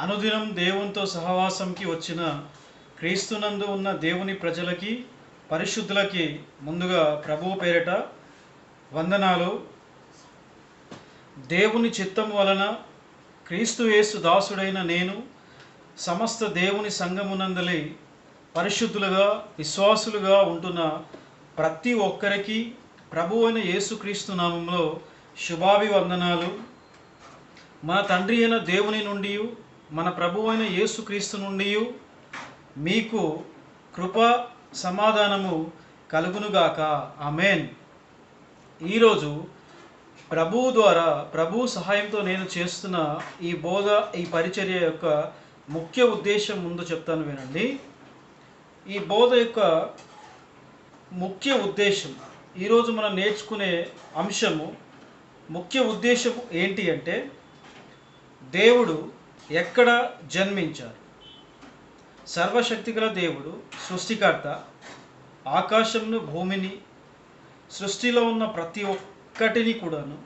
అనుదినం దేవునితో సహవాసంకి వచ్చిన క్రీస్తునందు ఉన్న దేవుని ప్రజలకి పరిశుద్ధులకి ముందుగా ప్రభువు పేరిట వందనాలు. దేవుని చిత్తం వలన క్రీస్తు యేసు దాసుడైన నేను సమస్త దేవుని సంఘమునందలి పరిశుద్ధులుగా విశ్వాసులుగా ఉంటున్న ప్రతి ఒక్కరికి ప్రభు అయిన యేసుక్రీస్తు నామంలో శుభాభివందనాలు. మన తండ్రి అయిన దేవుని నుండి మన ప్రభు అయిన యేసుక్రీస్తు నుండి మీకు కృప సమాధానము కలుగునుగాక. ఆమేన్. ఈరోజు ప్రభువు ద్వారా ప్రభు సహాయంతో నేను చేస్తున్న ఈ బోధ ఈ పరిచర్య యొక్క ముఖ్య ఉద్దేశం ముందు చెప్తాను వినండి. ఈ బోధ యొక్క ముఖ్య ఉద్దేశం, ఈరోజు మనం నేర్చుకునే అంశము ముఖ్య ఉద్దేశం ఏంటి అంటే, దేవుడు ఎక్కడ జన్మించారు? సర్వశక్తిగల దేవుడు సృష్టికర్త, ఆకాశంను భూమిని సృష్టిలో ఉన్న ప్రతి ఒక్కటిని కూడాను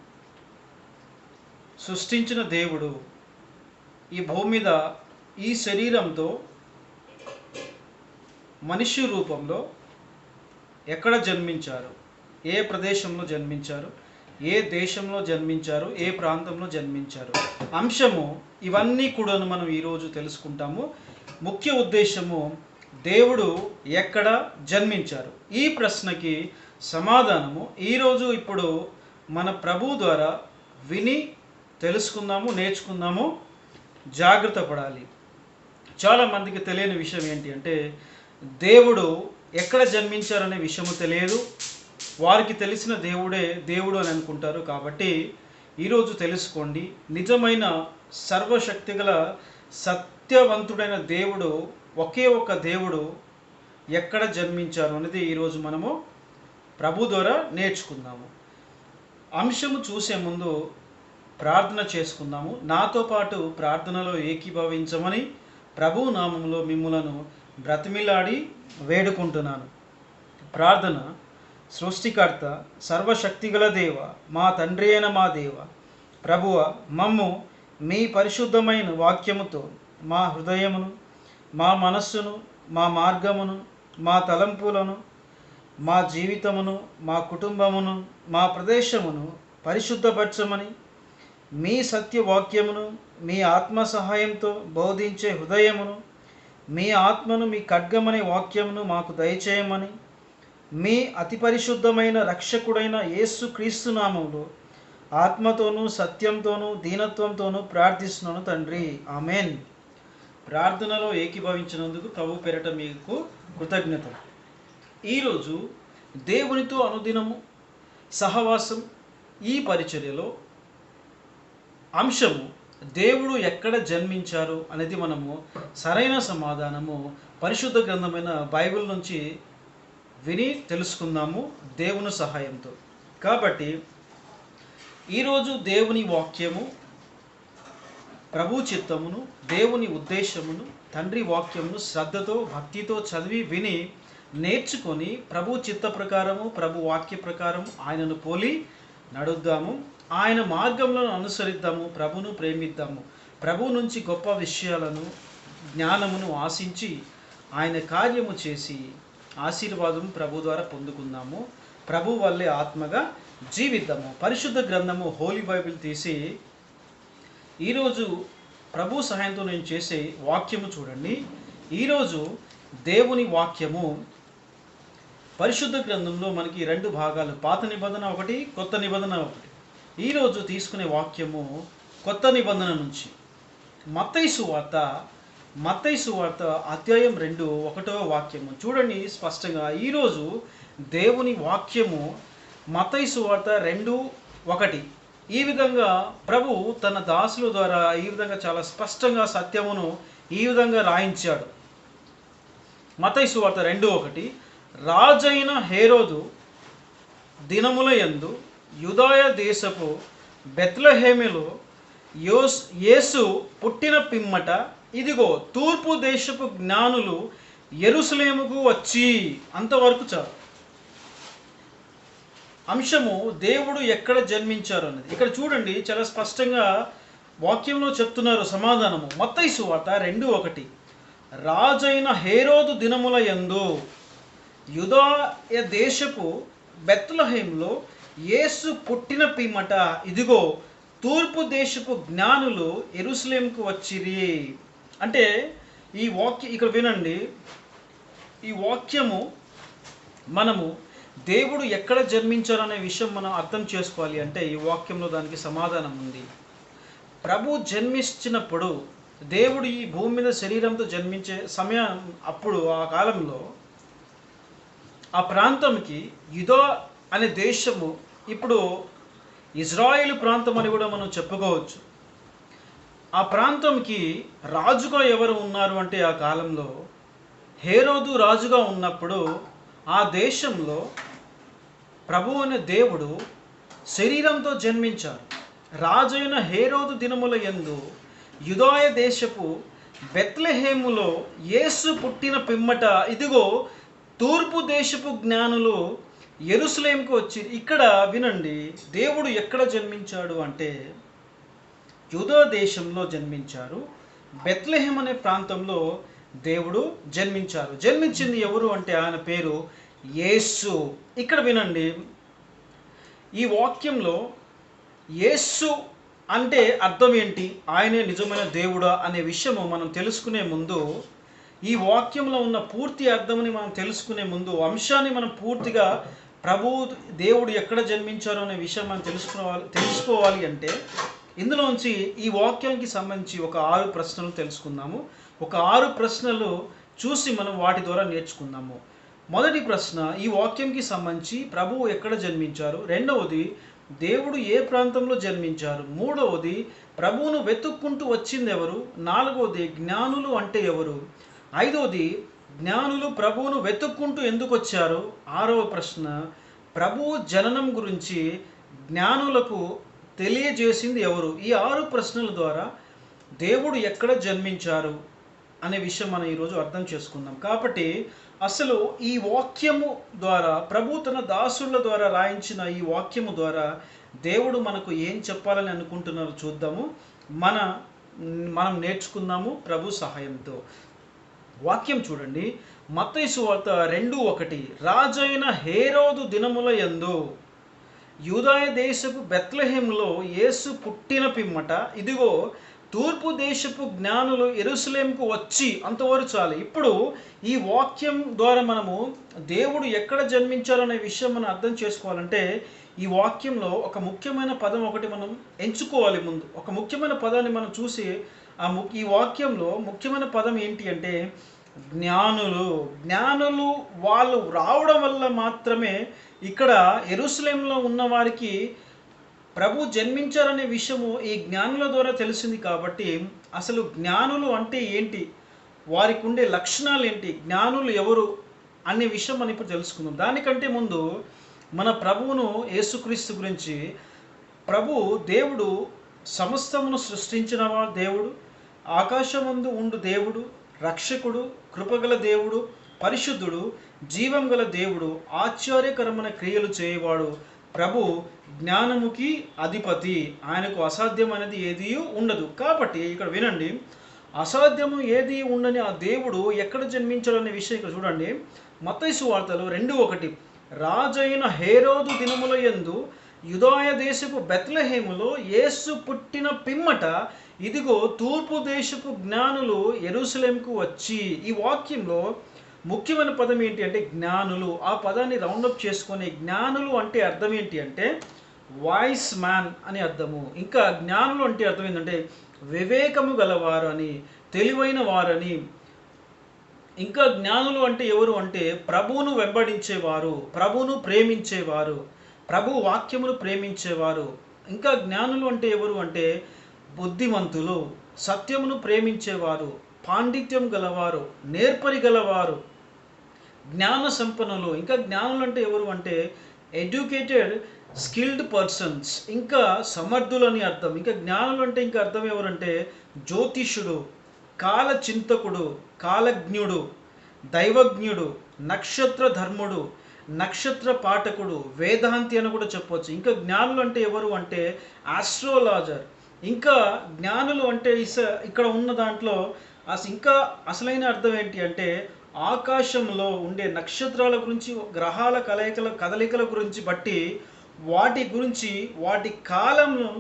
సృష్టించిన దేవుడు ఈ భూమి మీద ఈ శరీరంతో మనిషి రూపంలో ఎక్కడ జన్మించారు, ఏ ప్రదేశంలో జన్మించారు, ఏ దేశంలో జన్మించారు, ఏ ప్రాంతంలో జన్మించారు అంశము ఇవన్నీ కూడా మనం ఈరోజు తెలుసుకుంటాము. ముఖ్య ఉద్దేశము దేవుడు ఎక్కడ జన్మించారు. ఈ ప్రశ్నకి సమాధానము ఈరోజు ఇప్పుడు మన ప్రభు ద్వారా విని తెలుసుకుందాము, నేర్చుకుందాము. జాగ్రత్త పడాలి. చాలామందికి తెలియని విషయం ఏంటి అంటే, దేవుడు ఎక్కడ జన్మించారనే విషయము తెలియదు. వారికి తెలిసిన దేవుడే దేవుడు అని అనుకుంటారు. కాబట్టి ఈరోజు తెలుసుకోండి, నిజమైన సర్వశక్తిగల సత్యవంతుడైన దేవుడు, ఒకే ఒక దేవుడు ఎక్కడ జన్మించారు అనేది ఈరోజు మనము ప్రభు ద్వారా నేర్చుకుందాము. అంశము చూసే ముందు ప్రార్థన చేసుకుందాము. నాతో పాటు ప్రార్థనలో ఏకీభవించమని ప్రభు నామంలో మిమ్ములను బ్రతిమిలాడి వేడుకుంటున్నాను. ప్రార్థన. సృష్టికర్త, సర్వశక్తిగల దేవ, మా తండ్రి అయిన మా దేవ, ప్రభువ, మమ్ము మీ పరిశుద్ధమైన వాక్యముతో మా హృదయమును, మా మనస్సును, మా మార్గమును, మా తలంపులను, మా జీవితమును, మా కుటుంబమును, మా ప్రదేశమును పరిశుద్ధపరచమని, మీ సత్యవాక్యమును మీ ఆత్మ సహాయంతో బోధించే హృదయమును, మీ ఆత్మను మీ ఖడ్గమనే వాక్యమును మాకు దయచేయమని, మీ అతి పరిశుద్ధమైన రక్షకుడైన యేసు క్రీస్తు నామములో ఆత్మతోనూ సత్యంతోనూ దీనత్వంతోనూ ప్రార్థిస్తున్నాను తండ్రి. ఆమెన్. ప్రార్థనలో ఏకీభవించినందుకు ప్రభు పేరిట మీకు కృతజ్ఞతలు. ఈరోజు దేవునితో అనుదినము సహవాసం ఈ పరిచర్యలో అంశము దేవుడు ఎక్కడ జన్మించారు అనేది మనము సరైన సమాధానము పరిశుద్ధ గ్రంథమైన బైబిల్ నుంచి విని తెలుసుకుందాము దేవుని సహాయంతో. కాబట్టి ఈరోజు దేవుని వాక్యము, ప్రభు చిత్తమును, దేవుని ఉద్దేశమును, తండ్రి వాక్యమును శ్రద్ధతో భక్తితో చదివి విని నేర్చుకొని ప్రభు చిత్త ప్రకారము, ప్రభు వాక్య ప్రకారం ఆయనను పోలి నడుద్దాము. ఆయన మార్గంలో అనుసరిద్దాము. ప్రభును ప్రేమిద్దాము. ప్రభు నుంచి గొప్ప విషయాలను, జ్ఞానమును ఆశించి ఆయన కార్యము చేసి ఆశీర్వాదం ప్రభు ద్వారా పొందుకుందాము. ప్రభు వల్లే ఆత్మగా జీవిద్దాము. పరిశుద్ధ గ్రంథము హోలీ బైబిల్ తీసి ఈరోజు ప్రభు సహాయంతో నేను చేసే వాక్యము చూడండి. ఈరోజు దేవుని వాక్యము పరిశుద్ధ గ్రంథంలో మనకి రెండు భాగాలు, పాత నిబంధన ఒకటి, కొత్త నిబంధన ఒకటి. ఈరోజు తీసుకునే వాక్యము కొత్త నిబంధన నుంచి. మత్తయి సువార్త అధ్యాయం 2 1వ వాక్యము చూడండి స్పష్టంగా. ఈరోజు దేవుని వాక్యము మత్తయి సువార్త 2:1. ఈ విధంగా ప్రభు తన దాసుల ద్వారా ఈ విధంగా చాలా స్పష్టంగా సత్యమును ఈ విధంగా రాయించాడు. మత్తయి సువార్త 2:1. రాజైన హేరోదు దినముల యందు యూదాయ దేశపు బెత్లెహేములో యేసు పుట్టిన పిమ్మట, ఇదిగో తూర్పు దేశపు జ్ఞానులు యెరూషలేముకు వచ్చి. అంతవరకు చాలు. అంశము దేవుడు ఎక్కడ జన్మించారు అన్నది. ఇక్కడ చూడండి చాలా స్పష్టంగా వాక్యంలో చెప్తున్నారు సమాధానము. మత్తయి సువార్త 2:1. రాజైన హేరోదు దినముల యందు యూదాయ దేశపు బెత్లెహేములో యేసు పుట్టిన పిమ్మట ఇదిగో తూర్పు దేశపు జ్ఞానులు యెరూషలేముకు వచ్చిరి. అంటే ఈ వాక్యం ఇక్కడ వినండి. ఈ వాక్యము మనము దేవుడు ఎక్కడ జన్మించారనే విషయం మనం అర్థం చేసుకోవాలి అంటే ఈ వాక్యంలో దానికి సమాధానం ఉంది. ప్రభు జన్మించినప్పుడు దేవుడు ఈ భూమి మీద శరీరంతో జన్మించే సమయం అప్పుడు ఆ కాలంలో ఆ ప్రాంతంకి యూదా అనే దేశము ఇప్పుడు ఇజ్రాయేలు ప్రాంతం అని కూడా మనం చెప్పుకోవచ్చు. ఆ ప్రాంతంకి రాజుగా ఎవరు ఉన్నారు అంటే ఆ కాలంలో హేరోదు రాజుగా ఉన్నప్పుడు ఆ దేశంలో ప్రభు అనే దేవుడు శరీరంతో జన్మించారు. రాజైన హేరోదు దినముల యందు యూదాయ దేశపు బెత్లెహేములో యేసు పుట్టిన పిమ్మట ఇదిగో తూర్పు దేశపు జ్ఞానులు యెరూషలేముకు వచ్చి. ఇక్కడ వినండి, దేవుడు ఎక్కడ జన్మించాడు అంటే యూదా దేశంలో జన్మించారు. బెత్లెహేం అనే ప్రాంతంలో దేవుడు జన్మించారు. జన్మించింది ఎవరు అంటే ఆయన పేరు యేసు. ఇక్కడ వినండి, ఈ వాక్యంలో యేసు అంటే అర్థం ఏంటి, ఆయనే నిజమైన దేవుడా అనే విషయము మనం తెలుసుకునే ముందు, ఈ వాక్యంలో ఉన్న పూర్తి అర్థముని మనం తెలుసుకునే ముందు అంశాన్ని మనం పూర్తిగా దేవుడు ఎక్కడ జన్మించారో అనే విషయం మనం తెలుసుకోవాలి అంటే ఇందులోంచి ఈ వాక్యానికి సంబంధించి ఒక 6 ప్రశ్నలు తెలుసుకుందాము. ఒక 6 ప్రశ్నలు చూసి మనం వాటి ద్వారా నేర్చుకుందాము. మొదటి ప్రశ్న, ఈ వాక్యంకి సంబంధించి ప్రభువు ఎక్కడ జన్మించారు. రెండవది, దేవుడు ఏ ప్రాంతంలో జన్మించారు. మూడవది, ప్రభువును వెతుక్కుంటూ వచ్చింది ఎవరు. నాలుగవది, జ్ఞానులు అంటే ఎవరు. ఐదవది, జ్ఞానులు ప్రభువును వెతుక్కుంటూ ఎందుకు వచ్చారు. ఆరవ ప్రశ్న, ప్రభువు జననం గురించి జ్ఞానులకు తెలియజేసింది ఎవరు. ఈ 6 ప్రశ్నల ద్వారా దేవుడు ఎక్కడ జన్మించారు అనే విషయం మనం ఈరోజు అర్థం చేసుకుందాం. కాబట్టి అసలు ఈ వాక్యము ద్వారా ప్రభు తన దాసుల ద్వారా రాయించిన ఈ వాక్యము ద్వారా దేవుడు మనకు ఏం చెప్పాలని అనుకుంటున్నారో చూద్దాము. మనం నేర్చుకుందాము ప్రభు సహాయంతో. వాక్యం చూడండి, మత్తయి సువార్త 2:1. రాజైన హేరోదు దినముల యందు యూదాయ దేశపు బెత్లెహేములో యేసు పుట్టిన పిమ్మట ఇదిగో తూర్పు దేశపు జ్ఞానులు యెరూషలేముకు వచ్చి. అంతవరకు చాలు. ఇప్పుడు ఈ వాక్యం ద్వారా మనము దేవుడు ఎక్కడ జన్మించారనే విషయం మనం అర్థం చేసుకోవాలంటే ఈ వాక్యంలో ఒక ముఖ్యమైన పదం ఒకటి మనం ఎంచుకోవాలి. ముందు ఒక ముఖ్యమైన పదాన్ని మనం చూసి ఈ వాక్యంలో ముఖ్యమైన పదం ఏంటి అంటే జ్ఞానులు. జ్ఞానులు వాళ్ళు రావడం వల్ల మాత్రమే ఇక్కడ యెరూషలేములో ఉన్న వారికి ప్రభు జన్మించారనే విషయము ఈ జ్ఞానుల ద్వారా తెలిసింది. కాబట్టి అసలు జ్ఞానులు అంటే ఏంటి, వారికి ఉండే లక్షణాలు ఏంటి, జ్ఞానులు ఎవరు అనే విషయం మనం ఇప్పుడు తెలుసుకుందాం. దానికంటే ముందు మన ప్రభువును యేసుక్రీస్తు గురించి, దేవుడు సమస్తమును సృష్టించిన దేవుడు, ఆకాశమందు ఉండు దేవుడు, రక్షకుడు, కృపగల దేవుడు, పరిశుద్ధుడు, జీవం గల దేవుడు, ఆశ్చర్యకరమైన క్రియలు చేయవాడు, ప్రభు జ్ఞానముకి అధిపతి, ఆయనకు అసాధ్యం అనేది ఏదీ ఉండదు. కాబట్టి ఇక్కడ వినండి, అసాధ్యము ఏది ఉండని ఆ దేవుడు ఎక్కడ జన్మించాడనే విషయం ఇక్కడ చూడండి. మత్తయి సువార్తలో 2:1. రాజైన హేరోదు దినముల యందు యూదాయ దేశపు బెత్లెహేములో యేసు పుట్టిన పిమ్మట ఇదిగో తూర్పు దేశపు జ్ఞానులు యెరూషలేముకు వచ్చి. ఈ వాక్యంలో ముఖ్యమైన పదం ఏంటి అంటే జ్ఞానులు. ఆ పదాన్ని రౌండప్ చేసుకొని జ్ఞానులు అంటే అర్థం ఏంటి అంటే వాయిస్ మ్యాన్ అని అర్థము. ఇంకా జ్ఞానులు అంటే అర్థం ఏంటంటే వివేకము గలవారు అని, తెలివైన వారని. ఇంకా జ్ఞానులు అంటే ఎవరు అంటే ప్రభువును వెంబడించేవారు, ప్రభువును ప్రేమించేవారు, ప్రభు వాక్యమును ప్రేమించేవారు. ఇంకా జ్ఞానులు అంటే ఎవరు అంటే బుద్ధిమంతులు, సత్యమును ప్రేమించేవారు, పాండిత్యం గలవారు, నేర్పరి గలవారు, జ్ఞాన సంపన్నులు. ఇంకా జ్ఞానులు అంటే ఎవరు అంటే ఎడ్యుకేటెడ్ స్కిల్డ్ పర్సన్స్, ఇంకా సమర్థులని అర్థం. ఇంకా జ్ఞానులు అంటే ఇంకా అర్థం ఎవరంటే జ్యోతిషుడు, కాల చింతకుడు, కాలజ్ఞుడు, దైవజ్ఞుడు, నక్షత్ర ధర్ముడు, నక్షత్ర పాఠకుడు, వేదాంతి అని కూడా చెప్పవచ్చు. ఇంకా జ్ఞానులు అంటే ఎవరు అంటే ఆస్ట్రోలాజర్, ఇంకా జ్ఞానులు అంటే ఇక్కడ ఉన్న దాంట్లో ఇంకా అసలైన అర్థం ఏంటి అంటే ఆకాశంలో ఉండే నక్షత్రాల గురించి, గ్రహాల కదలికల గురించి బట్టి వాటి గురించి, వాటి కాలంలో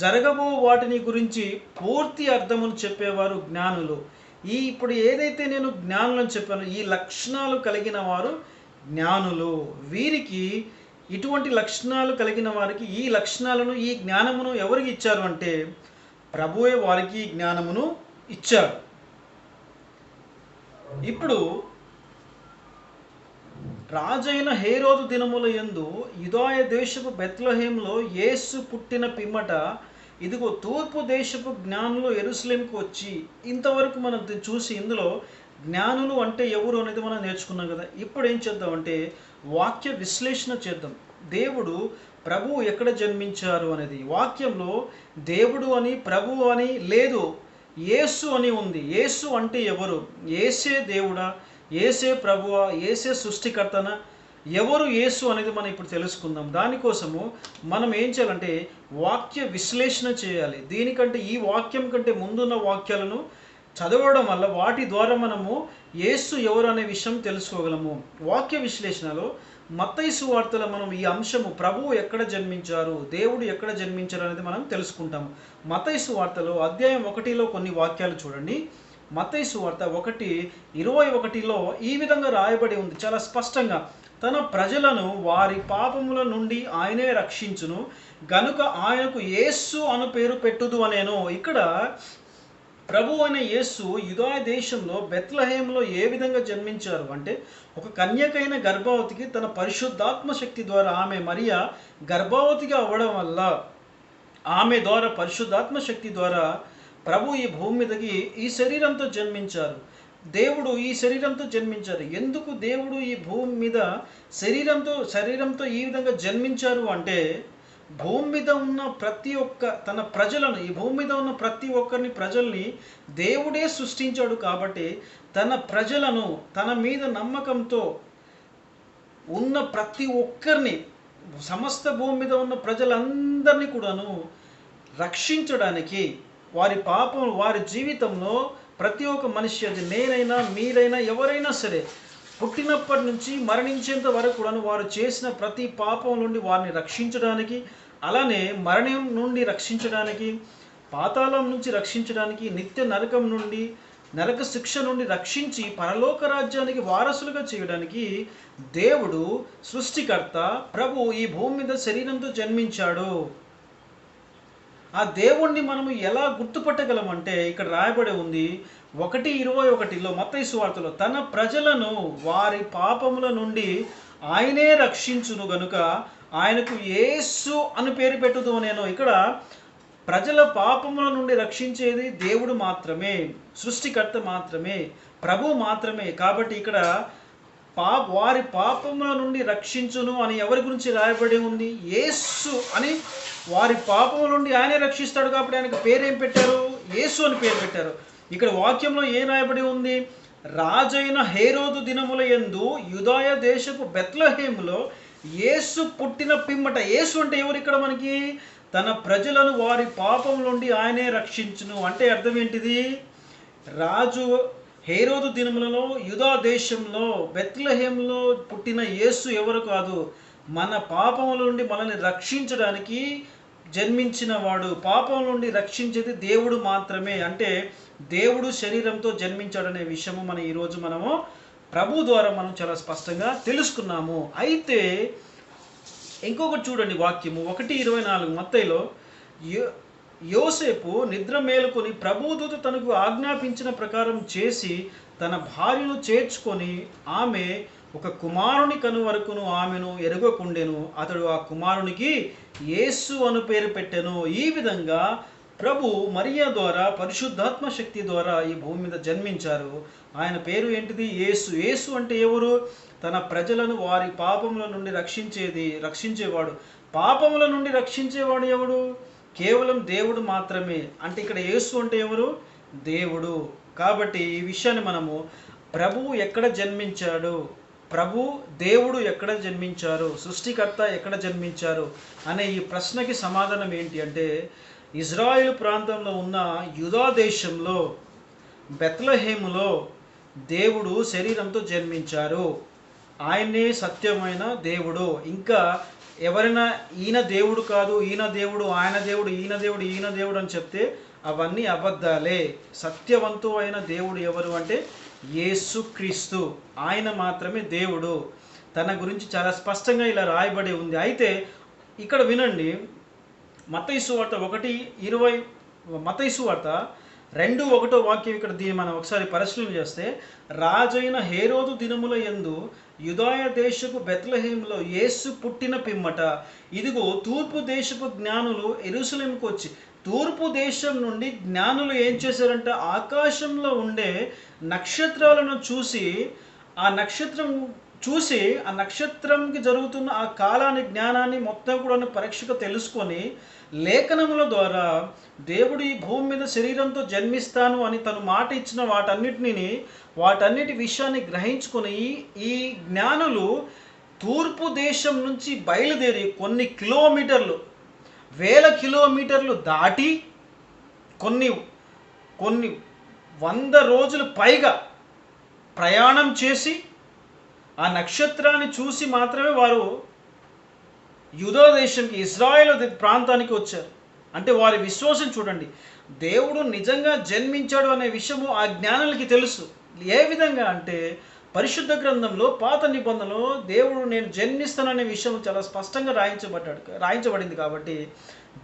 జరగబో వాటిని గురించి పూర్తి అర్థమును చెప్పేవారు జ్ఞానులు. ఇప్పుడు ఏదైతే నేను జ్ఞానులని చెప్పానో ఈ లక్షణాలు కలిగిన వారు జ్ఞానులు. వీరికి ఇటువంటి లక్షణాలు కలిగిన వారికి ఈ లక్షణాలను, ఈ జ్ఞానమును ఎవరికి ఇచ్చారు అంటే ప్రభువే వారికి ఈ జ్ఞానమును ఇచ్చారు. ఇప్పుడు రాజైన హేరోదు దినముల యందు యూదాయ దేశపు బెత్లెహేములో యేసు పుట్టిన పిమ్మట ఇదిగో తూర్పు దేశపు జ్ఞానులు యెరూషలేముకు వచ్చి, ఇంతవరకు మనం చూసి ఇందులో జ్ఞానులు అంటే ఎవరు అనేది మనం నేర్చుకున్నాం కదా. ఇప్పుడు ఏం చేద్దామంటే వాక్య విశ్లేషణ చేద్దాం. దేవుడు ప్రభువు ఎక్కడ జన్మించారు అనేది వాక్యంలో దేవుడు అని, ప్రభువు అని లేదు, యేసు అని ఉంది. యేసు అంటే ఎవరు? యేసే దేవుడా, యేసే ప్రభువా, యేసే సృష్టికర్తన, ఎవరు యేసు అనేది మనం ఇప్పుడు తెలుసుకుందాం. దానికోసము మనం ఏం చేయాలంటే వాక్య విశ్లేషణ చేయాలి. దీనికంటే ఈ వాక్యం కంటే ముందున్న వాక్యాలను చదవడం వల్ల వాటి ద్వారా మనము యేసు ఎవరు అనే విషయం తెలుసుకోగలము. వాక్య విశ్లేషణలో మత్తయి సువార్తలో మనం ఈ అంశము ప్రభువు ఎక్కడ జన్మించారు, దేవుడు ఎక్కడ జన్మించారు అనేది మనం తెలుసుకుంటాము. మత్తయి సువార్తలో అధ్యాయం 1లో కొన్ని వాక్యాలు చూడండి. మత్తయి సువార్త 1:21లో ఈ విధంగా రాయబడి ఉంది చాలా స్పష్టంగా, తన ప్రజలను వారి పాపముల నుండి ఆయనే రక్షించును గనుక ఆయనకు యేసు అను పేరు పెట్టుదు అనేను. ఇక్కడ ప్రభు అనే యేసు యూదాయ దేశంలో బెత్లెహేములో ఏ విధంగా జన్మించారు అంటే ఒక కన్యకైన గర్భవతికి తన పరిశుద్ధాత్మ శక్తి ద్వారా, ఆమె మరియా గర్భవతిగా అవ్వడం వల్ల ఆమె ద్వారా పరిశుద్ధాత్మ శక్తి ద్వారా ప్రభు ఈ భూమి మీదకి ఈ శరీరంతో జన్మించారు. దేవుడు ఈ శరీరంతో జన్మించారు. ఎందుకు దేవుడు ఈ భూమి మీద శరీరంతో ఈ విధంగా జన్మించారు అంటే భూమి మీద ఉన్న ప్రతి ఒక్క తన ప్రజలను, ఈ భూమి మీద ఉన్న ప్రతి ఒక్కరిని ప్రజల్ని దేవుడే సృష్టించాడు. కాబట్టి తన ప్రజలను, తన మీద నమ్మకంతో ఉన్న ప్రతి ఒక్కరిని, సమస్త భూమి మీద ఉన్న ప్రజలందరినీ కూడాను రక్షించడానికి, వారి పాపం, వారి జీవితంలో ప్రతి ఒక్క మనిషి, అది నేనైనా మీరైనా ఎవరైనా సరే, పుట్టినప్పటి నుంచి మరణించేంత వరకు కూడాను వారు చేసిన ప్రతి పాపం నుండి వారిని రక్షించడానికి, అలానే మరణం నుండి రక్షించడానికి, పాతాళం నుంచి రక్షించడానికి, నిత్య నరకం నుండి, నరక శిక్ష నుండి రక్షించి పరలోక రాజ్యానికి వారసులుగా చేయడానికి దేవుడు సృష్టికర్త ప్రభు ఈ భూమి మీద శరీరంతో జన్మించాడు. ఆ దేవుణ్ణి మనము ఎలా గుర్తుపట్టగలమంటే ఇక్కడ రాయబడి ఉంది 1:21లో మత్తయి సువార్తలో, తన ప్రజలను వారి పాపముల నుండి ఆయనే రక్షించును గనుక ఆయనకు యేసు అని పేరు పెట్టుదు నేను. ఇక్కడ ప్రజల పాపముల నుండి రక్షించేది దేవుడు మాత్రమే, సృష్టికర్త మాత్రమే, ప్రభు మాత్రమే. కాబట్టి ఇక్కడ వారి పాపముల నుండి రక్షించును అని ఎవరి గురించి రాయబడి ఉంది? యేసు అని. వారి పాపముల నుండి ఆయనే రక్షిస్తాడు కాబట్టి ఆయనకు పేరేం పెట్టారు? యేసు అని పేరు పెట్టారు. ఇక్కడ వాక్యంలో ఏం రాయబడి ఉంది? రాజైన హేరోదు దినముల యందు యూదాయ దేశపు బెత్లెహేములో యేసు పుట్టిన పిమ్మట. యేసు అంటే ఎవరు ఇక్కడ మనకి? తన ప్రజలను వారి పాపం నుండి ఆయనే రక్షించును. అంటే అర్థం ఏంటిది? రాజు హేరోదు దినములలో యూదా దేశంలో బెత్లెహేములో పుట్టిన యేసు ఎవరు కాదు, మన పాపముల నుండి మనల్ని రక్షించడానికి జన్మించిన వాడు. పాపం నుండి రక్షించేది దేవుడు మాత్రమే. అంటే దేవుడు శరీరంతో జన్మించాడనే విషయము మనము ప్రభు ద్వారా మనం చాలా స్పష్టంగా తెలుసుకున్నాము. అయితే ఇంకొకటి చూడండి, వాక్యము 1:24 మత్తయిలో, యోసేపు నిద్ర మేలుకొని ప్రభుదూత తనకు ఆజ్ఞాపించిన ప్రకారం చేసి తన భార్యను చేర్చుకొని ఆమె ఒక కుమారుని కను వరకును ఆమెను ఎరుగకుండెను. అతడు ఆ కుమారునికి యేసు అను పేరు పెట్టెను. ఈ విధంగా ప్రభు మరియా ద్వారా పరిశుద్ధాత్మ శక్తి ద్వారా ఈ భూమి మీద జన్మించారు. ఆయన పేరు ఏంటిది? యేసు. యేసు అంటే ఎవరు? తన ప్రజలను వారి పాపముల నుండి రక్షించేవాడు. పాపముల నుండి రక్షించేవాడు ఎవడు? కేవలం దేవుడు మాత్రమే. అంటే ఇక్కడ యేసు అంటే ఎవరు? దేవుడు. కాబట్టి ఈ విషయాన్ని మనము ప్రభువు ఎక్కడ జన్మించాడు, దేవుడు ఎక్కడ జన్మించారు, సృష్టికర్త ఎక్కడ జన్మించారు అనే ఈ ప్రశ్నకి సమాధానం ఏంటి అంటే ఇజ్రాయిల్ ప్రాంతంలో ఉన్న యూదా దేశంలో బెత్లెహేములో దేవుడు శరీరంతో జన్మించారు. ఆయనే సత్యమైన దేవుడు. ఇంకా ఎవరైనా ఈయన దేవుడు కాదు, ఈయన దేవుడు, ఆయన దేవుడు, ఈయన దేవుడు, ఈయన దేవుడు అని చెప్తే అవన్నీ అబద్ధాలే. సత్యవంతు అయిన దేవుడు ఎవరు అంటే యేసుక్రీస్తు. ఆయన మాత్రమే దేవుడు. తన గురించి చాలా స్పష్టంగా ఇలా రాయబడి ఉంది. అయితే ఇక్కడ వినండి, మత్తయి సువార్త 1:20, మత్తయి సువార్త 2:1 వాక్యం. ఇక్కడ దీన్ని మనం ఒకసారి పరిశీలన చేస్తే, రాజైన హేరోదు దినముల యందు యూదాయ దేశపు బెత్లెహేములో యేసు పుట్టిన పిమ్మట ఇదిగో తూర్పు దేశపు జ్ఞానులు యెరూషలేముకు వచ్చి, తూర్పు దేశం నుండి జ్ఞానులు ఏం చేశారంటే ఆకాశంలో ఉండే నక్షత్రాలను చూసి ఆ నక్షత్రంకి జరుగుతున్న ఆ కాలాన్ని, జ్ఞానాన్ని మొత్తం కూడా పరీక్షగా తెలుసుకొని లేఖనముల ద్వారా దేవుడు ఈ భూమి మీద శరీరంతో జన్మిస్తాను అని తను మాట ఇచ్చిన వాటన్నిటి విషయాన్ని గ్రహించుకొని ఈ జ్ఞానులు తూర్పు దేశం నుంచి బయలుదేరి కొన్ని కిలోమీటర్లు, వేల కిలోమీటర్లు దాటి కొన్ని 100 రోజులు పైగా ప్రయాణం చేసి ఆ నక్షత్రాన్ని చూసి మాత్రమే వారు యూదా దేశంకి, ఇజ్రాయేల్ ప్రాంతానికి వచ్చారు. అంటే వారి విశ్వాసం చూడండి. దేవుడు నిజంగా జన్మించాడు అనే విషయము ఆ జ్ఞానులకి తెలుసు. ఏ విధంగా అంటే పరిశుద్ధ గ్రంథంలో పాత నిబంధనలో దేవుడు నేను జన్మిస్తాననే విషయం చాలా స్పష్టంగా రాయించబడింది. కాబట్టి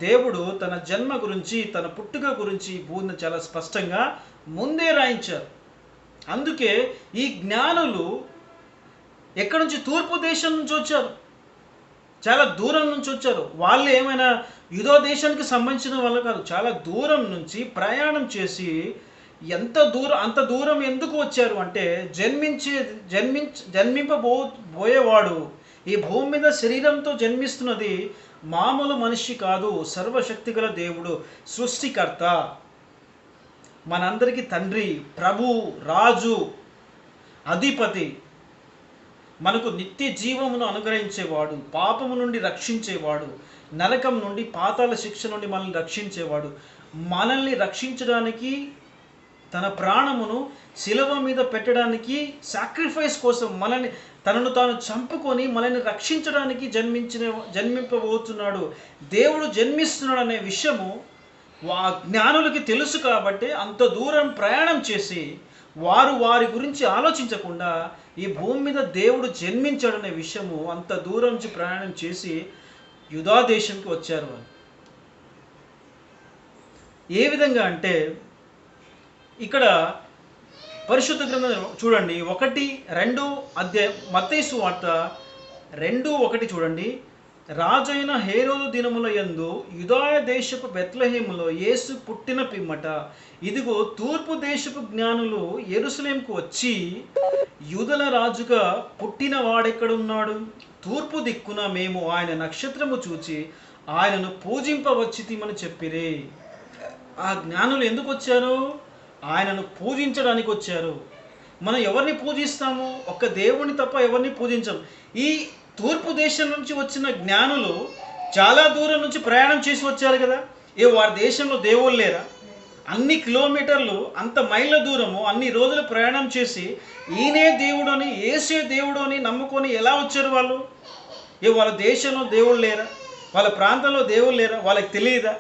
దేవుడు తన జన్మ గురించి, తన పుట్టుక గురించి భూమిని చాలా స్పష్టంగా ముందే రాయించారు. అందుకే ఈ జ్ఞానులు ఎక్కడి నుంచి? తూర్పు దేశం నుంచి వచ్చారు, చాలా దూరం నుంచి వచ్చారు. వాళ్ళు ఏమైనా యూదా దేశానికి సంబంధించిన వాళ్ళు కాదు, చాలా దూరం నుంచి ప్రయాణం చేసి అంత దూరం ఎందుకు వచ్చారు అంటే జన్మింపబోయేవాడు ఈ భూమి మీద శరీరంతో జన్మిస్తున్నది మామూలు మనిషి కాదు, సర్వశక్తిగల దేవుడు, సృష్టికర్త, మనందరికీ తండ్రి, ప్రభు, రాజు, అధిపతి, మనకు నిత్య జీవమును అనుగ్రహించేవాడు, పాపము నుండి రక్షించేవాడు, నరకం నుండి, పాతాళ శిక్ష నుండి మనల్ని రక్షించేవాడు, మనల్ని రక్షించడానికి తన ప్రాణమును శిలువ మీద పెట్టడానికి, సాక్రిఫైస్ కోసం తనను తాను చంపుకొని మనల్ని రక్షించడానికి జన్మింపబోతున్నాడు, దేవుడు జన్మిస్తున్నాడు అనే విషయము జ్ఞానులకి తెలుసు. కాబట్టి అంత దూరం ప్రయాణం చేసి వారి గురించి ఆలోచించకుండా ఈ భూమి మీద దేవుడు జన్మించాడనే విషయము అంత దూరం నుంచి ప్రయాణం చేసి యూదా దేశంకి వచ్చారు. వాళ్ళు ఏ విధంగా అంటే ఇక్కడ పరిశుద్ధ గ్రంథం చూడండి, 1:2 అధ్యాయం, మత్తయి సువార్త 2:1 చూడండి. రాజైన హేరోదు దినముల యందు యూదాయ దేశపు బెత్లెహేములో యేసు పుట్టిన పిమ్మట ఇదిగో తూర్పు దేశపు జ్ఞానులు యెరూషలేముకు వచ్చి, యూదుల రాజుగా పుట్టిన వాడెక్కడున్నాడు? తూర్పు దిక్కున మేము ఆయన నక్షత్రము చూచి ఆయనను పూజింపవచ్చితిమని చెప్పిరి. ఆ జ్ఞానులు ఎందుకు వచ్చారు? ఆయనను పూజించడానికి వచ్చారు. మనం ఎవరిని పూజిస్తాము? ఒక్క దేవుని తప్ప ఎవరిని పూజించం. ఈ తూర్పు దేశం నుంచి వచ్చిన జ్ఞానులు చాలా దూరం నుంచి ప్రయాణం చేసి వచ్చారు కదా. వారి దేశంలో దేవుళ్ళు లేరా? అన్ని కిలోమీటర్లు, అంత మైళ్ళ దూరము, అన్ని రోజులు ప్రయాణం చేసి ఈయనే దేవుడు అని, యేసే దేవుడు అని నమ్ముకొని ఎలా వచ్చారు వాళ్ళు? వాళ్ళ దేశంలో దేవుళ్ళు లేరా? వాళ్ళ ప్రాంతంలో దేవుళ్ళు లేరా? వాళ్ళకి తెలియదా?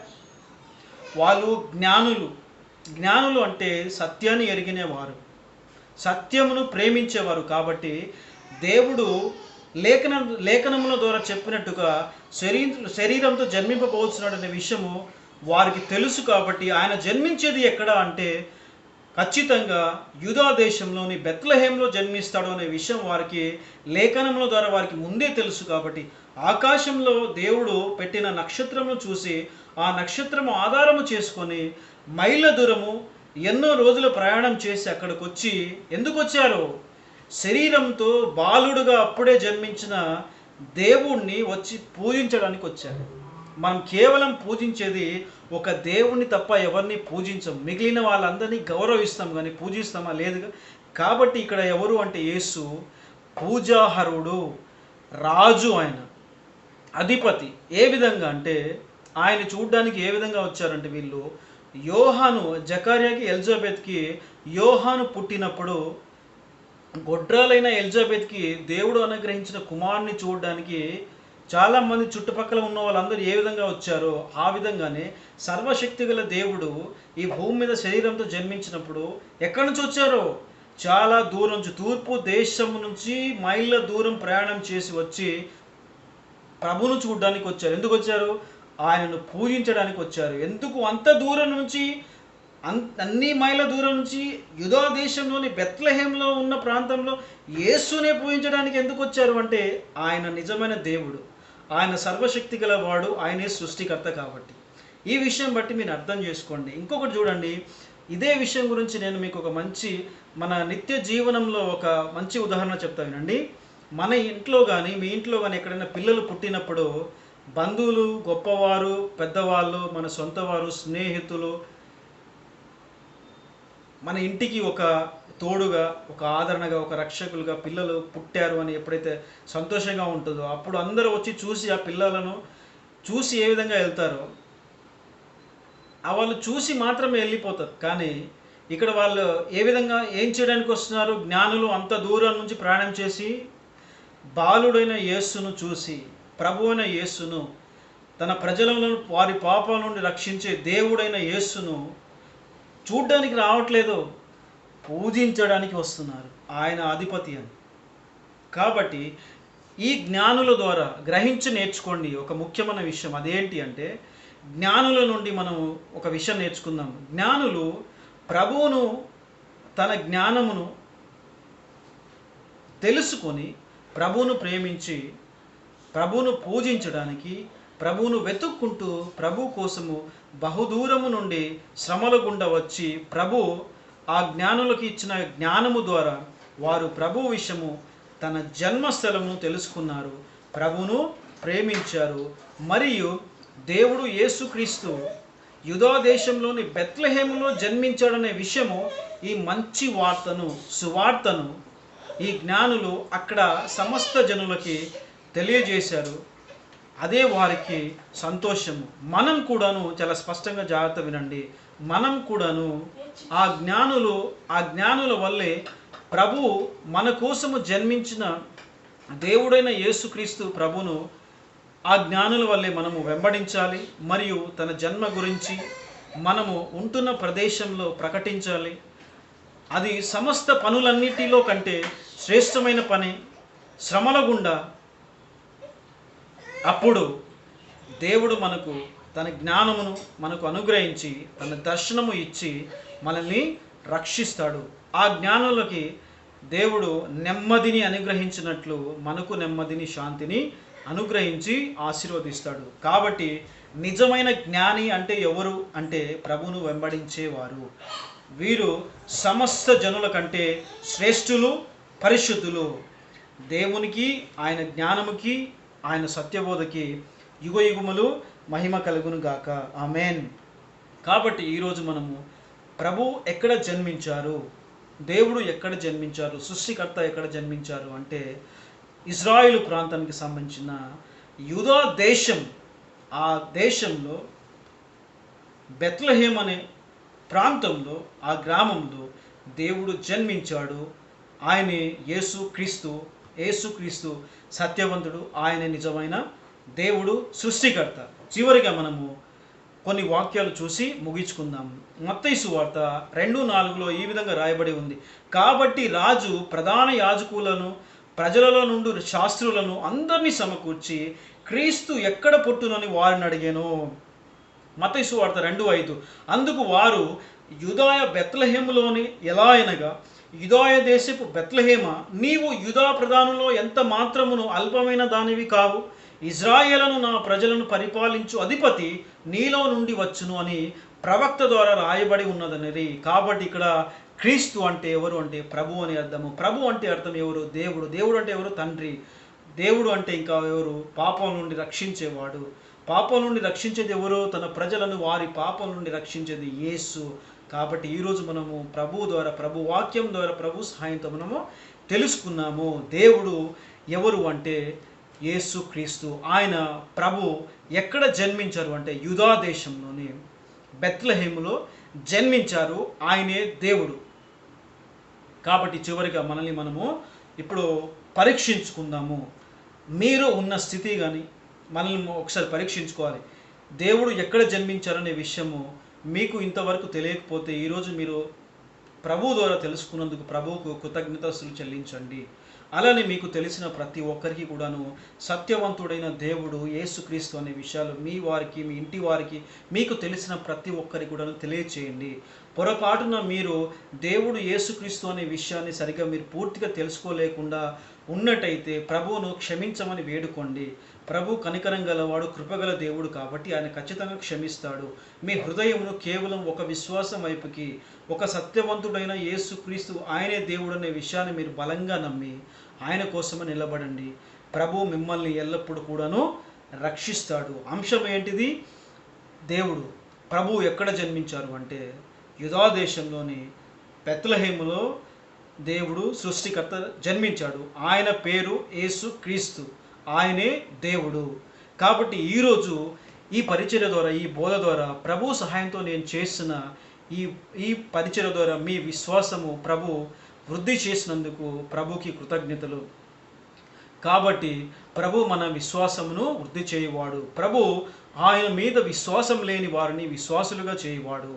వాళ్ళు జ్ఞానులు అంటే సత్యాన్ని ఎరిగినవారు, సత్యమును ప్రేమించేవారు. కాబట్టి దేవుడు లేఖనముల ద్వారా చెప్పినట్టుగా శరీరంతో జన్మింపబోతున్నాడు అనే విషయము వారికి తెలుసు. కాబట్టి ఆయన జన్మించేది ఎక్కడ అంటే ఖచ్చితంగా యూదా దేశంలోని బెత్లెహేంలో జన్మిస్తాడు అనే విషయం వారికి లేఖనముల ద్వారా వారికి ముందే తెలుసు. కాబట్టి ఆకాశంలో దేవుడు పెట్టిన నక్షత్రమును చూసి ఆ నక్షత్రము ఆధారము చేసుకొని మైళ్ళ దూరము ఎన్నో రోజుల ప్రయాణం చేసి అక్కడికి వచ్చి ఎందుకు వచ్చారు? శరీరంతో బాలుడుగా అప్పుడే జన్మించిన దేవుణ్ణి వచ్చి పూజించడానికి వచ్చారు. మనం కేవలం పూజించేది ఒక దేవుణ్ణి తప్ప ఎవరిని పూజించం. మిగిలిన వాళ్ళందరినీ గౌరవిస్తాం కానీ పూజిస్తామా? లేదుగా. కాబట్టి ఇక్కడ ఎవరు అంటే యేసు పూజార్హుడు, రాజు, ఆయన అధిపతి. ఏ విధంగా అంటే ఆయన చూడ్డానికి ఏ విధంగా వచ్చారంటే వీళ్ళు యోహాను జకర్యాకి ఎలిజబెత్కి యోహాను పుట్టినప్పుడు గొడ్రాలైన ఎలిజబెత్కి దేవుడు అనుగ్రహించిన కుమారుని చూడడానికి చాలామంది చుట్టుపక్కల ఉన్న వాళ్ళందరూ ఏ విధంగా వచ్చారో ఆ విధంగానే సర్వశక్తి గల దేవుడు ఈ భూమి మీద శరీరంతో జన్మించినప్పుడు ఎక్కడి నుంచి వచ్చారో చాలా దూరం నుంచి, తూర్పు దేశం నుంచి మైళ్ళ దూరం ప్రయాణం చేసి వచ్చి ప్రభును చూడడానికి వచ్చారు. ఎందుకు వచ్చారు? ఆయనను పూజించడానికి వచ్చారు. ఎందుకు అంత దూరం నుంచి, అన్ని మైళ్ళ దూరం నుంచి యూదా దేశంలోని బెత్లెహేంలో ఉన్న ప్రాంతంలో యేసునే పూజించడానికి ఎందుకు వచ్చారు అంటే ఆయన నిజమైన దేవుడు, ఆయన సర్వశక్తి గలవాడు, ఆయనే సృష్టికర్త. కాబట్టి ఈ విషయం బట్టి మీరు అర్థం చేసుకోండి. ఇంకొకటి చూడండి, ఇదే విషయం గురించి నేను మీకు ఒక మంచి మన నిత్య జీవనంలో ఒక మంచి ఉదాహరణ చెప్తా వినండి. మన ఇంట్లో కానీ మీ ఇంట్లో కానీ ఎక్కడైనా పిల్లలు పుట్టినప్పుడు బంధువులు, గొప్పవారు, పెద్దవాళ్ళు, మన సొంత వారు, స్నేహితులు మన ఇంటికి ఒక తోడుగా, ఒక ఆదరణగా, ఒక రక్షకులుగా పిల్లలు పుట్టారు అని ఎప్పుడైతే సంతోషంగా ఉంటుందో అప్పుడు అందరూ వచ్చి చూసి ఆ పిల్లలను చూసి ఏ విధంగా వెళ్తారో వాళ్ళు చూసి మాత్రమే వెళ్ళిపోతారు. కానీ ఇక్కడ వాళ్ళు ఏ విధంగా ఏం చేయడానికి వస్తున్నారు? జ్ఞానులు అంత దూరం నుంచి ప్రయాణం చేసి బాలుడైన యేసును చూసి, ప్రభు అయిన యేసును, తన ప్రజలను వారి పాపాల నుండి రక్షించే దేవుడైన యేసును చూడ్డానికి రావట్లేదు, పూజించడానికి వస్తున్నారు. ఆయన అధిపతి అని. కాబట్టి ఈ జ్ఞానుల ద్వారా గ్రహించి నేర్చుకోండి ఒక ముఖ్యమైన విషయం. అదేంటి అంటే జ్ఞానుల నుండి మనం ఒక విషయం నేర్చుకుందాం. జ్ఞానులు ప్రభువును, తన జ్ఞానమును తెలుసుకొని ప్రభువును ప్రేమించి ప్రభువును పూజించడానికి, ప్రభువును వెతుక్కుంటూ ప్రభు కోసము బహుదూరము నుండి శ్రమల గుండా వచ్చి ప్రభు ఆ జ్ఞానులకు ఇచ్చిన జ్ఞానము ద్వారా వారు ప్రభు విషయము తన జన్మస్థలమును తెలుసుకున్నారు, ప్రభువును ప్రేమించారు. మరియు దేవుడు యేసుక్రీస్తు యూదా దేశంలోని బెత్లెహేములో జన్మించాడనే విషయము, ఈ మంచి వార్తను, సువార్తను ఈ జ్ఞానులు అక్కడ సమస్త జనులకి తెలియజేశారు. అదే వారికి సంతోషము. మనం కూడాను చాలా స్పష్టంగా జాగ్రత్త వినండి. మనం కూడాను ఆ జ్ఞానుల వల్లే ప్రభు మన కోసము జన్మించిన దేవుడైన యేసుక్రీస్తు ప్రభును ఆ జ్ఞానుల వల్లే మనము వెంబడించాలి. మరియు తన జన్మ గురించి మనము ఉంటున్న ప్రదేశంలో ప్రకటించాలి. అది సమస్త పనులన్నిటిలో కంటే శ్రేష్టమైన పని. శ్రమల గుండా అప్పుడు దేవుడు మనకు తన జ్ఞానమును మనకు అనుగ్రహించి తన దర్శనము ఇచ్చి మనల్ని రక్షిస్తాడు. ఆ జ్ఞానులకి దేవుడు నెమ్మదిని అనుగ్రహించినట్లు మనకు నెమ్మదిని, శాంతిని అనుగ్రహించి ఆశీర్వదిస్తాడు. కాబట్టి నిజమైన జ్ఞాని అంటే ఎవరు అంటే ప్రభువును వెంబడించేవారు. వీరు సమస్త జనుల కంటే శ్రేష్ఠులు, పరిశుద్ధులు. దేవునికి, ఆయన జ్ఞానముకి, ఆయన సత్యబోధకి యుగయుగములు మహిమ కలుగును గాక. ఆమేన్. కాబట్టి ఈరోజు మనము ప్రభు ఎక్కడ జన్మించారు, దేవుడు ఎక్కడ జన్మించారు, సృష్టికర్త ఎక్కడ జన్మించారు అంటే ఇజ్రాయిలు ప్రాంతానికి సంబంధించిన యూదా దేశం, ఆ దేశంలో బెత్లెహేమ్ అనే ప్రాంతంలో, ఆ గ్రామంలో దేవుడు జన్మించాడు. ఆయనే యేసుక్రీస్తు సత్యవంతుడు, ఆయన నిజమైన దేవుడు, సృష్టికర్త. చివరిగా మనము కొన్ని వాక్యాలు చూసి ముగించుకుందాం. మత్తయి సువార్త 2:4 ఈ విధంగా రాయబడి ఉంది. కాబట్టి రాజు ప్రధాన యాజకులను, ప్రజలలో నుండి శాస్త్రులను అందరినీ సమకూర్చి క్రీస్తు ఎక్కడ పుట్టునని వారిని అడిగాను. మత్తయి సువార్త 2:5. అందుకు వారు, యూదాయ బెత్లెహేములోని ఎలా అనగా, యూదాయ దేశపు బెత్లెహేమ, నీవు యూదా ప్రధానులో ఎంత మాత్రమును అల్పమైన దానివి కావు. ఇజ్రాయేలును, నా ప్రజలను పరిపాలించు అధిపతి నీలో నుండి వచ్చును అని ప్రవక్త ద్వారా రాయబడి ఉన్నదనేది. కాబట్టి ఇక్కడ క్రీస్తు అంటే ఎవరు అంటే ప్రభు అని అర్థము. ప్రభు అంటే అర్థం ఎవరు? దేవుడు. దేవుడు అంటే ఎవరు? తండ్రి. దేవుడు అంటే ఇంకా ఎవరు? పాపం నుండి రక్షించేవాడు. పాపం నుండి రక్షించేది ఎవరు? తన ప్రజలను వారి పాపం నుండి రక్షించేది యేసు. కాబట్టి ఈరోజు మనము ప్రభు ద్వారా, ప్రభు వాక్యం ద్వారా, ప్రభు సహాయంతో మనము తెలుసుకున్నాము దేవుడు ఎవరు అంటే యేసుక్రీస్తు. ఆయన ప్రభు, ఎక్కడ జన్మించారు అంటే యూదా దేశంలోని బెత్లెహేములో జన్మించారు. ఆయనే దేవుడు. కాబట్టి చివరిగా మనల్ని మనము ఇప్పుడు పరీక్షించుకుందాము. మీరు ఉన్న స్థితి కానీ మనల్ని ఒకసారి పరీక్షించుకోవాలి. దేవుడు ఎక్కడ జన్మించారనే విషయము మీకు ఇంతవరకు తెలియకపోతే ఈరోజు మీరు ప్రభు ద్వారా తెలుసుకున్నందుకు ప్రభువుకు కృతజ్ఞతలు చెల్లించండి. అలానే మీకు తెలిసిన ప్రతి ఒక్కరికి కూడాను సత్యవంతుడైన దేవుడు యేసుక్రీస్తు అనే విషయాలు మీ వారికి, మీ ఇంటి వారికి, మీకు తెలిసిన ప్రతి ఒక్కరికి కూడాను తెలియచేయండి. పొరపాటున మీరు దేవుడు యేసుక్రీస్తు అనే విషయాన్ని సరిగ్గా మీరు పూర్తిగా తెలుసుకోలేకుండా ఉన్నట్టయితే ప్రభువును క్షమించమని వేడుకోండి. ప్రభు కనికరం గలవాడు, కృపగల దేవుడు కాబట్టి ఆయన ఖచ్చితంగా క్షమిస్తాడు. మీ హృదయమును కేవలం ఒక విశ్వాసం వైపుకి, ఒక సత్యవంతుడైన యేసుక్రీస్తు ఆయనే దేవుడు అనే విషయాన్ని మీరు బలంగా నమ్మి ఆయన కోసమే నిలబడండి. ప్రభు మిమ్మల్ని ఎల్లప్పుడూ కూడాను రక్షిస్తాడు. అంశం ఏంటిది? దేవుడు ప్రభు ఎక్కడ జన్మించారు అంటే యూదా దేశంలోని బెత్లెహేములో దేవుడు సృష్టికర్త జన్మించాడు. ఆయన పేరు యేసు క్రీస్తు. ఆయనే దేవుడు. కాబట్టి ఈరోజు ఈ పరిచర్య ద్వారా, ఈ బోధ ద్వారా, ప్రభు సహాయంతో నేను చేసిన ఈ ఈ పరిచర్య ద్వారా మీ విశ్వాసము ప్రభు వృద్ధి చేసినందుకు ప్రభుకి కృతజ్ఞతలు. కాబట్టి ప్రభు మన విశ్వాసమును వృద్ధి చేయువాడు. ప్రభు ఆయన మీద విశ్వాసం లేని వారిని విశ్వాసులుగా చేయువాడు.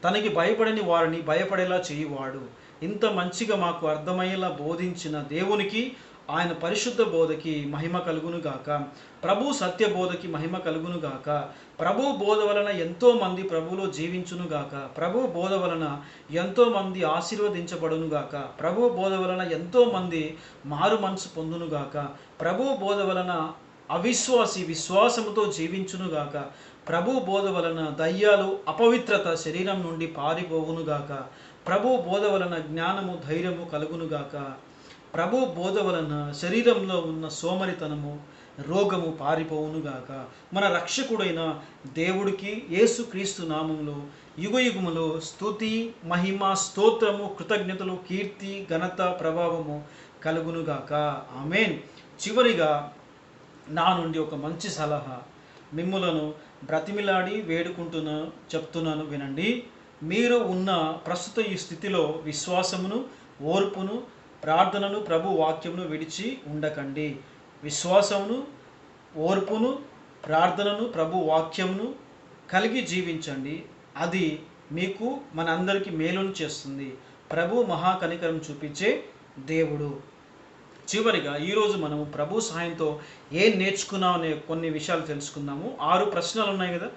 తనకి భయపడని వారిని భయపడేలా చేయువాడు. ఇంత మంచిగా మాకు అర్థమయ్యేలా బోధించిన దేవునికి, ఆయన పరిశుద్ధ బోధకి మహిమ కలుగునుగాక. ప్రభు సత్య బోధకి మహిమ కలుగునుగాక. ప్రభు బోధ వలన ఎంతోమంది ప్రభువులో జీవించునుగాక. ప్రభు బోధ వలన ఎంతోమంది ఆశీర్వదించబడునుగాక. ప్రభు బోధ వలన ఎంతోమంది మారు మనసు పొందునుగాక. ప్రభు బోధ వలన అవిశ్వాసి విశ్వాసముతో జీవించునుగాక. ప్రభు బోధ వలన దయ్యాలు, అపవిత్రత శరీరం నుండి పారిపోవునుగాక. ప్రభు బోధ వలన జ్ఞానము, ధైర్యము కలుగునుగాక. ప్రభు బోధ వలన శరీరంలో ఉన్న సోమరితనము, రోగము పారిపోవునుగాక. మన రక్షకుడైన దేవుడికి యేసుక్రీస్తు నామములో యుగయుగములో స్తుతి, మహిమ, స్తోత్రము, కృతజ్ఞతలు, కీర్తి, ఘనత, ప్రభావము కలుగునుగాక. ఆమేన్. చివరిగా నా నుండి ఒక మంచి సలహా మిమ్ములను బ్రతిమిలాడి చెప్తున్నాను వినండి. మీరు ఉన్న ప్రస్తుత ఈ స్థితిలో విశ్వాసమును, ఓర్పును, ప్రార్థనను, ప్రభు వాక్యమును విడిచి ఉండకండి. విశ్వాసమును, ఓర్పును, ప్రార్థనను, ప్రభు వాక్యమును కలిగి జీవించండి. అది మీకు మనందరికీ మేలును చేస్తుంది. ప్రభు మహాకనికరం చూపించే దేవుడు. చివరిగా ఈరోజు మనము ప్రభు సహాయంతో ఏం నేర్చుకున్నాం అనే కొన్ని విషయాలు తెలుసుకుందాము. 6 ప్రశ్నలు ఉన్నాయి కదా.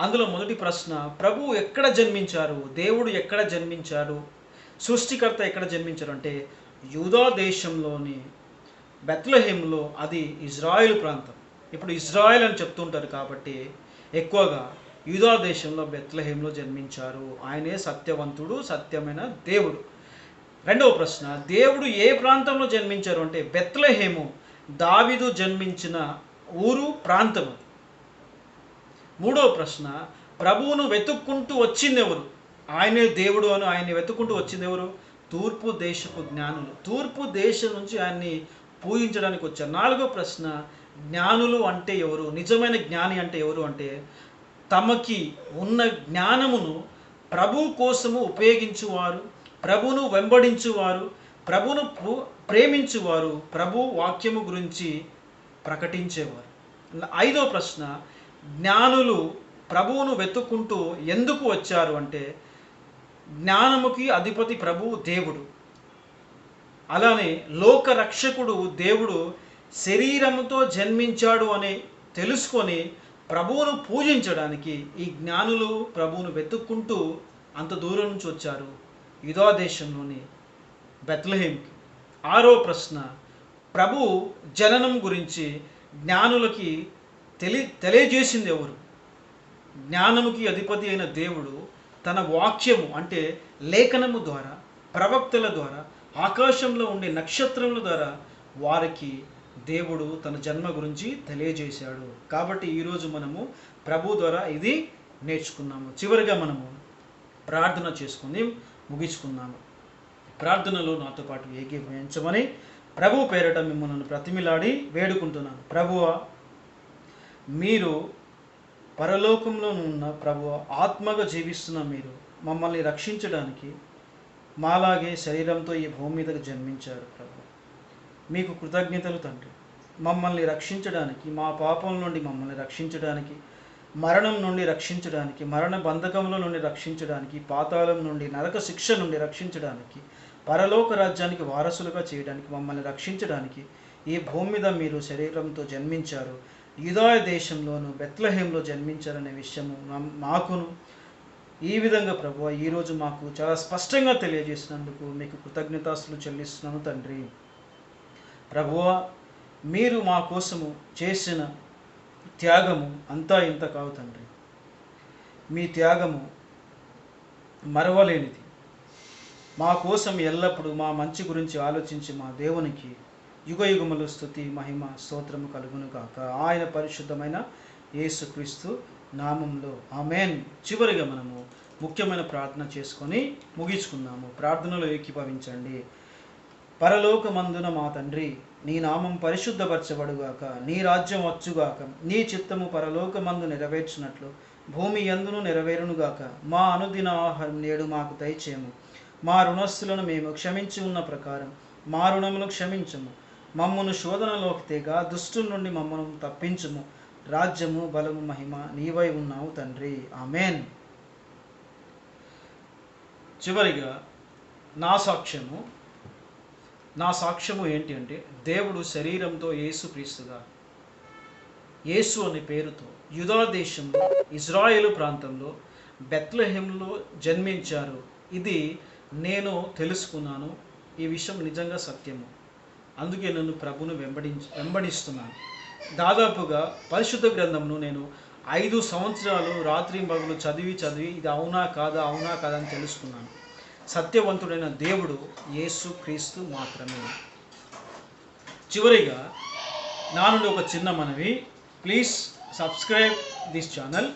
అందులో మొదటి ప్రశ్న, ప్రభు ఎక్కడ జన్మించారు? దేవుడు ఎక్కడ జన్మించారు? సృష్టికర్త ఎక్కడ జన్మించారు అంటే యూదా దేశంలోని బెత్లెహేములో. అది ఇజ్రాయిల్ ప్రాంతం. ఇప్పుడు ఇజ్రాయిల్ అని చెప్తుంటారు కాబట్టి ఎక్కువగా యూదా దేశంలో బెత్లెహేములో జన్మించారు. ఆయనే సత్యవంతుడు, సత్యమైన దేవుడు. రెండవ ప్రశ్న, దేవుడు ఏ ప్రాంతంలో జన్మించారు అంటే బెత్లెహేము దావీదు జన్మించిన ఊరు, ప్రాంతం. మూడవ ప్రశ్న, ప్రభువును వెతుక్కుంటూ వచ్చింది ఎవరు? ఆయనే దేవుడు అని ఆయన్ని వెతుక్కుంటూ వచ్చింది ఎవరు? తూర్పు దేశపు జ్ఞానులు. తూర్పు దేశం నుంచి ఆయన్ని పూజించడానికి వచ్చారు. నాలుగో ప్రశ్న, జ్ఞానులు అంటే ఎవరు? నిజమైన జ్ఞాని అంటే ఎవరు అంటే తమకి ఉన్న జ్ఞానమును ప్రభు కోసము ఉపయోగించువారు, ప్రభును వెంబడించువారు, ప్రభును ప్రేమించువారు, ప్రభు వాక్యము గురించి ప్రకటించేవారు. ఐదో ప్రశ్న, జ్ఞానులు ప్రభువును వెతుక్కుంటూ ఎందుకు వచ్చారు అంటే జ్ఞానముకి అధిపతి ప్రభు దేవుడు. అలానే లోక రక్షకుడు దేవుడు శరీరముతో జన్మించాడు అని తెలుసుకొని ప్రభువును పూజించడానికి ఈ జ్ఞానులు ప్రభువును వెతుక్కుంటూ అంత దూరం నుంచి వచ్చారు యూదా దేశంలోని బెత్లెహేమ్కి. ఆరో ప్రశ్న, ప్రభు జననం గురించి జ్ఞానులకి తెలియజేసింది ఎవరు? జ్ఞానముకి అధిపతి అయిన దేవుడు తన వాక్యము అంటే లేఖనము ద్వారా, ప్రవక్తల ద్వారా, ఆకాశంలో ఉండే నక్షత్రముల ద్వారా వారికి దేవుడు తన జన్మ గురించి తెలియజేశాడు. కాబట్టి ఈరోజు మనము ప్రభు ద్వారా ఇది నేర్చుకున్నాము. చివరిగా మనము ప్రార్థన చేసుకుని ముగించుకున్నాము. ప్రార్థనలో నాతో పాటు ఏకీభవించమని ప్రభు పేరట మిమ్మల్ని ప్రతిమిలాడి వేడుకుంటున్నాను. ప్రభువా, మీరు పరలోకంలో ఉన్న ప్రభు ఆత్మగా జీవిస్తున్న మీరు మమ్మల్ని రక్షించడానికి మాలాగే శరీరంతో ఈ భూమి మీదకు జన్మించారు ప్రభు. మీకు కృతజ్ఞతలు తండ్రి. మమ్మల్ని రక్షించడానికి, మా పాపం నుండి మమ్మల్ని రక్షించడానికి, మరణం నుండి రక్షించడానికి, మరణ బంధకంలో నుండి రక్షించడానికి, పాతాళం నుండి, నరక శిక్ష నుండి రక్షించడానికి, పరలోక రాజ్యానికి వారసులుగా చేయడానికి, మమ్మల్ని రక్షించడానికి ఈ భూమి మీద మీరు శరీరంతో జన్మించారు. యూదాయ దేశంలోను బెత్లెహేంలో జన్మించారనే విషయము మాకును ఈ విధంగా ప్రభువా ఈరోజు మాకు చాలా స్పష్టంగా తెలియజేసినందుకు మీకు కృతజ్ఞతాస్తులు చెల్లిస్తున్నాను తండ్రి. ప్రభువా, మీరు మా కోసము చేసిన త్యాగము అంతా ఇంత కావు తండ్రి. మీ త్యాగము మరవలేనిది. మా కోసం ఎల్లప్పుడూ మా మంచి గురించి ఆలోచించి మా దేవునికి యుగయుగములు స్తుతి మహిమ స్తోత్రము కలుగును గాక. ఆయన పరిశుద్ధమైన యేసుక్రీస్తు నామంలో ఆమేన్. చివరిగా మనము ముఖ్యమైన ప్రార్థన చేసుకొని ముగించుకుందాము. ప్రార్థనలో ఏకీభవించండి. పరలోకమందున మా తండ్రి, నీ నామం పరిశుద్ధపరచబడుగాక, నీ రాజ్యం వచ్చుగాక, నీ చిత్తము పరలోకమందు నెరవేర్చినట్లు భూమి యందును నెరవేరునుగాక. మా అనుదిన ఆహారం నేడు మాకు దయచేయము. మా రుణస్థులను మేము క్షమించి ఉన్న ప్రకారం మా రుణమును క్షమించము. మమ్మను శోధనలోకి తేగ దుష్టుల నుండి మమ్మను తప్పించుము. రాజ్యము బలము మహిమ నీవై ఉన్నావు తండ్రి. ఆమేన్. చివరిగా నా సాక్ష్యము ఏంటి అంటే, దేవుడు శరీరంతో యేసుక్రీస్తుగా, యేసు అనే పేరుతో యూదా దేశంలో ఇజ్రాయేలు ప్రాంతంలో బెత్లెహేంలో జన్మించారు. ఇది నేను తెలుసుకున్నాను. ఈ విషయం నిజంగా సత్యము. అందుకే నన్ను ప్రభును వెంబడిస్తున్నాను. దాదాపుగా పరిశుద్ధ గ్రంథంను నేను 5 సంవత్సరాలు రాత్రింబగలు చదివి ఇది అవునా కాదా అని తెలుసుకున్నాను. సత్యవంతుడైన దేవుడు యేసు క్రీస్తు మాత్రమే. చివరిగా నా నుండి ఒక చిన్న మనవి. Please subscribe this channel.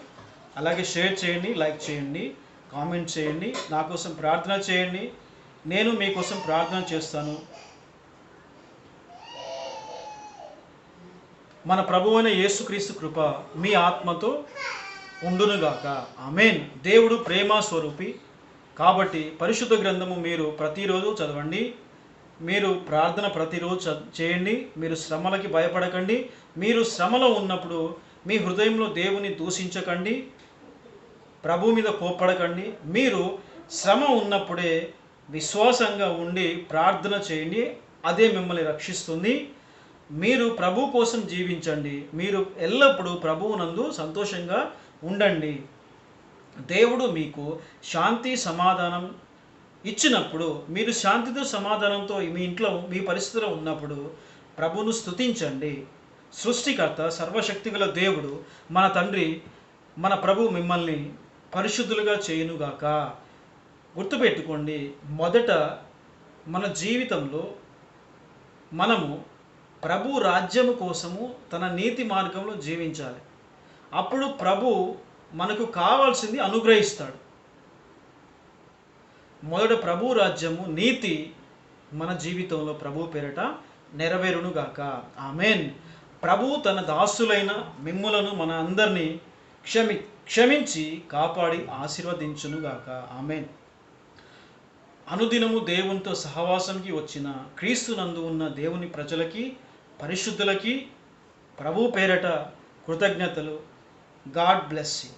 అలాగే షేర్ చేయండి, లైక్ చేయండి, కామెంట్ చేయండి, నా కోసం ప్రార్థన చేయండి. నేను మీకోసం ప్రార్థన చేస్తాను. మన ప్రభువైన యేసుక్రీస్తు కృప మీ ఆత్మతో ఉండునుగాక. ఆమేన్. దేవుడు ప్రేమ స్వరూపి కాబట్టి పరిశుద్ధ గ్రంథము మీరు ప్రతిరోజు చదవండి. మీరు ప్రార్థన ప్రతిరోజు చేయండి. మీరు శ్రమలకి భయపడకండి. మీరు శ్రమలో ఉన్నప్పుడు మీ హృదయంలో దేవుని దూషించకండి, ప్రభు మీద కోప్పడకండి. మీరు శ్రమ ఉన్నప్పుడే విశ్వాసంగా ఉండి ప్రార్థన చేయండి. అదే మిమ్మల్ని రక్షిస్తుంది. మీరు ప్రభు కోసం జీవించండి. మీరు ఎల్లప్పుడూ ప్రభువునందు సంతోషంగా ఉండండి. దేవుడు మీకు శాంతి సమాధానం ఇచ్చినప్పుడు, మీరు శాంతితో సమాధానంతో మీ ఇంట్లో మీ పరిస్థితిలో ఉన్నప్పుడు ప్రభువును స్తుతించండి. సృష్టికర్త సర్వశక్తిగల దేవుడు మన తండ్రి, మన ప్రభు మిమ్మల్ని పరిశుద్ధులుగా చేయునుగాక. గుర్తుపెట్టుకోండి, మొదట మన జీవితంలో మనము ప్రభు రాజ్యము కోసము తన నీతి మార్గంలో జీవించాలి. అప్పుడు ప్రభు మనకు కావాల్సింది అనుగ్రహిస్తాడు. మొదట ప్రభు రాజ్యము నీతి మన జీవితంలో ప్రభు పేరట నెరవేరునుగాక. ఆమేన్. ప్రభు తన దాసులైన మిమ్ములను మన అందరినీ క్షమించి కాపాడి ఆశీర్వదించునుగాక. ఆమేన్. అనుదినము దేవునితో సహవాసంకి వచ్చిన క్రీస్తునందు ఉన్న దేవుని ప్రజలకి, పరిశుద్ధులకి ప్రభు పేరట కృతజ్ఞతలు. God bless you.